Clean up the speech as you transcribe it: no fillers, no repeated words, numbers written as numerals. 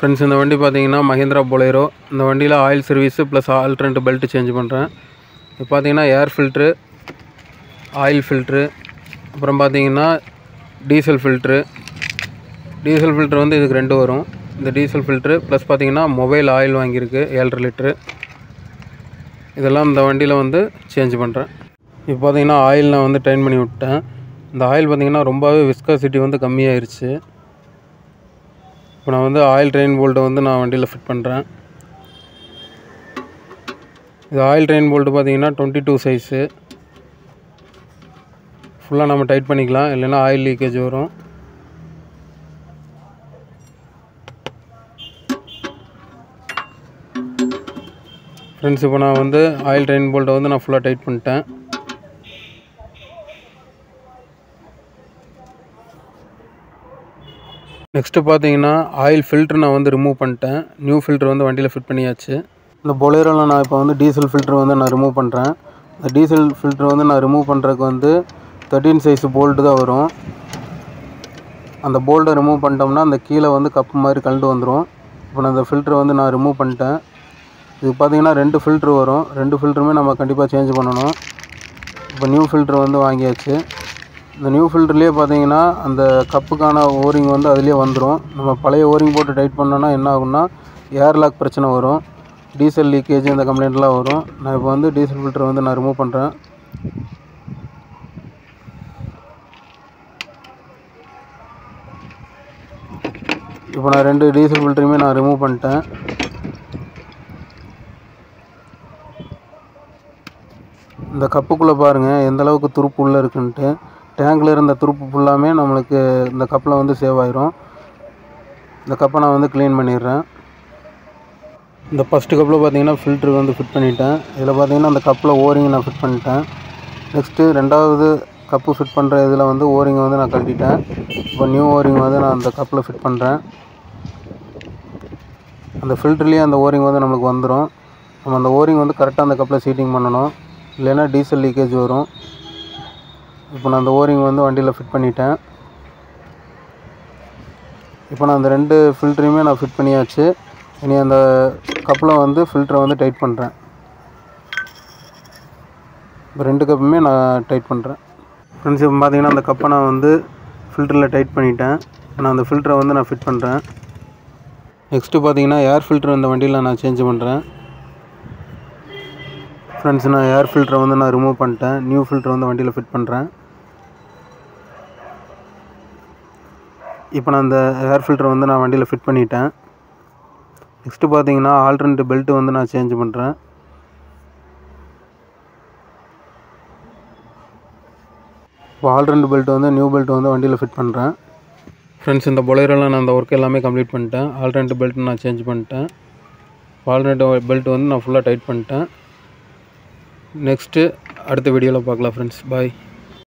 Friends, இந்த வண்டி பார்த்தீங்கன்னா மஹிந்திரா பொலேரோ. இந்த வண்டியில் oil service plus alternate belt change பண்ணுறேன். இப்போ பார்த்தீங்கன்னா ஏர் ஃபில்ட்ரு, ஆயில் ஃபில்ட்ரு, அப்புறம் பார்த்தீங்கன்னா டீசல் ஃபில்ட்ரு. டீசல் ஃபில்ட்ரு வந்து இதுக்கு 2 வரும். இந்த டீசல் ஃபில்ட்ரு ப்ளஸ் பார்த்தீங்கன்னா மொபைல் ஆயில் வாங்கியிருக்கு 7.5 லிட்ரு. இதெல்லாம் இந்த வண்டியில் வந்து சேஞ்ச் பண்ணுறேன். இப்போ பார்த்தீங்கன்னா ஆயில் நான் வந்து டைன் பண்ணி விட்டேன். இந்த ஆயில் பார்த்தீங்கன்னா ரொம்பவே விஸ்காசிட்டி வந்து கம்மியாயிருச்சு. இப்போ நான் வந்து ஆயில் ட்ரெயின் போல்ட்டை வந்து நான் வண்டியில் ஃபிட் பண்ணுறேன். இது ஆயில் ட்ரெயின் போல்ட்டு பார்த்தீங்கன்னா 22 சைஸு. ஃபுல்லாக நம்ம டைட் பண்ணிக்கலாம், இல்லைன்னா ஆயில் லீக்கேஜ் வரும். ஃப்ரெண்ட்ஸ், இப்போ நான் வந்து ஆயில் ட்ரெயின் போல்ட்டை வந்து நான் ஃபுல்லாக டைட் பண்ணிட்டேன். நெக்ஸ்ட்டு பார்த்தீங்கன்னா ஆயில் ஃபில்ட்ரு நான் வந்து ரிமூவ் பண்ணிட்டேன். நியூ ஃபில்ட்ரு வந்து வண்டியில் ஃபிட் பண்ணியாச்சு. இந்த பொலேரோவில் நான் இப்போ வந்து டீசல் ஃபில்ட்ரு வந்து நான் ரிமூவ் பண்ணுறேன். இந்த டீசல் ஃபில்ட்ரு வந்து நான் ரிமூவ் பண்ணுறதுக்கு வந்து 13 சைஸ் போல்ட்டு தான் வரும். அந்த போல்ட்டை ரிமூவ் பண்ணிட்டோம்னா அந்த கீழே வந்து கப்பு மாதிரி கழண்டு வந்துடும். இப்போ நான் இந்த ஃபில்ட்ரு வந்து நான் ரிமூவ் பண்ணிட்டேன். இது பார்த்தீங்கன்னா 2 ஃபில்ட்ரு வரும். 2 ஃபில்ட்ருமே நம்ம கண்டிப்பாக சேஞ்ச் பண்ணணும். இப்போ நியூ ஃபில்ட்ரு வந்து வாங்கியாச்சு. இந்த நியூ ஃபில்டர்லேயே பார்த்தீங்கன்னா அந்த கப்புக்கான ஓரிங் வந்து அதிலே வந்துடும். நம்ம பழைய ஓரிங் போட்டு டைட் பண்ணோன்னா என்ன ஆகும்னா ஏர்லாக் பிரச்சனை வரும், டீசல் லீக்கேஜ் இந்த கம்ப்ளைண்ட்லாம் வரும். நான் இப்போ வந்து டீசல் ஃபில்டரை வந்து நான் ரிமூவ் பண்ணுறேன். இப்போ நான் 2 டீசல் ஃபில்டரையுமே நான் ரிமூவ் பண்ணிட்டேன். இந்த கப்புக்குள்ளே பாருங்கள் எந்தளவுக்கு துருப்பு உள்ளே இருக்குன்ட்டு. டேங்கில் இருந்த துருப்பு ஃபுல்லாமே நம்மளுக்கு இந்த கப்பில் வந்து சேவ் ஆயிரும். இந்த கப்பை நான் வந்து க்ளீன் பண்ணிடுறேன். இந்த ஃபஸ்ட்டு கப்பில் பார்த்தீங்கன்னா ஃபில்ட்ரு வந்து ஃபிட் பண்ணிட்டேன். இதில் பார்த்தீங்கன்னா அந்த கப்பில் ஓரிங் நான் ஃபிட் பண்ணிட்டேன். நெக்ஸ்ட்டு 2வது கப்பு ஃபிட் பண்ணுற இதில் வந்து ஓரிங்கை வந்து நான் கழட்டிட்டேன். இப்போ நியூ ஓரிங் வந்து நான் அந்த கப்பில் ஃபிட் பண்ணுறேன். அந்த ஃபில்ட்ருலேயே அந்த ஓரிங் வந்து நம்மளுக்கு வந்துடும். நம்ம அந்த ஓரிங் வந்து கரெக்டாக அந்த கப்பில் சீட்டிங் பண்ணணும், இல்லைன்னா டீசல் லீக்கேஜ் வரும். இப்போ நான் அந்த ஓரிங் வந்து வண்டியில் ஃபிட் பண்ணிட்டேன். இப்போ நான் அந்த 2 ஃபில்டரையுமே நான் ஃபிட் பண்ணியாச்சு. இனி அந்த கப்பில் வந்து ஃபில்டரை வந்து டைட் பண்ணுறேன். இப்போ 2 கப்புமே நான் டைட் பண்ணுறேன். ஃப்ரெண்ட்ஸ், இப்போ பார்த்தீங்கன்னா அந்த கப்பை நான் வந்து ஃபில்டரில் டைட் பண்ணிட்டேன். இப்போ நான் அந்த ஃபில்டரை வந்து நான் ஃபிட் பண்ணுறேன். நெக்ஸ்ட்டு பார்த்தீங்கன்னா ஏர் ஃபில்டர் இந்த வண்டியில் நான் சேஞ்ச் பண்ணுறேன். ஃப்ரெண்ட்ஸ், நான் ஏர் ஃபில்டரை வந்து நான் ரிமூவ் பண்ணிட்டேன். நியூ ஃபில்டர் வந்து வண்டியில் ஃபிட் பண்ணுறேன். இப்போ நான் அந்த ஏர் ஃபில்டரை வந்து நான் வண்டியில் ஃபிட் பண்ணிட்டேன். நெக்ஸ்ட்டு பார்த்தீங்கன்னா ஆல்டர்னேட் பெல்ட்டு வந்து நான் சேஞ்ச் பண்ணுறேன். இப்போ ஆல்டர்னேட் பெல்ட்டு வந்து நியூ பெல்ட் வந்து வண்டியில் ஃபிட் பண்ணுறேன். ஃப்ரெண்ட்ஸ், இந்த பொலேரோவில் நான் அந்த ஒர்க் எல்லாமே கம்ப்ளீட் பண்ணிட்டேன். ஆல்டர்னேட் பெல்ட்டு நான் சேஞ்ச் பண்ணிட்டேன். ஆல்டர்னேட் பெல்ட் வந்து நான் ஃபுல்லாக டைட் பண்ணிட்டேன். நெக்ஸ்ட்டு அடுத்த வீடியோவில் பார்க்கலாம் ஃப்ரெண்ட்ஸ். பாய்.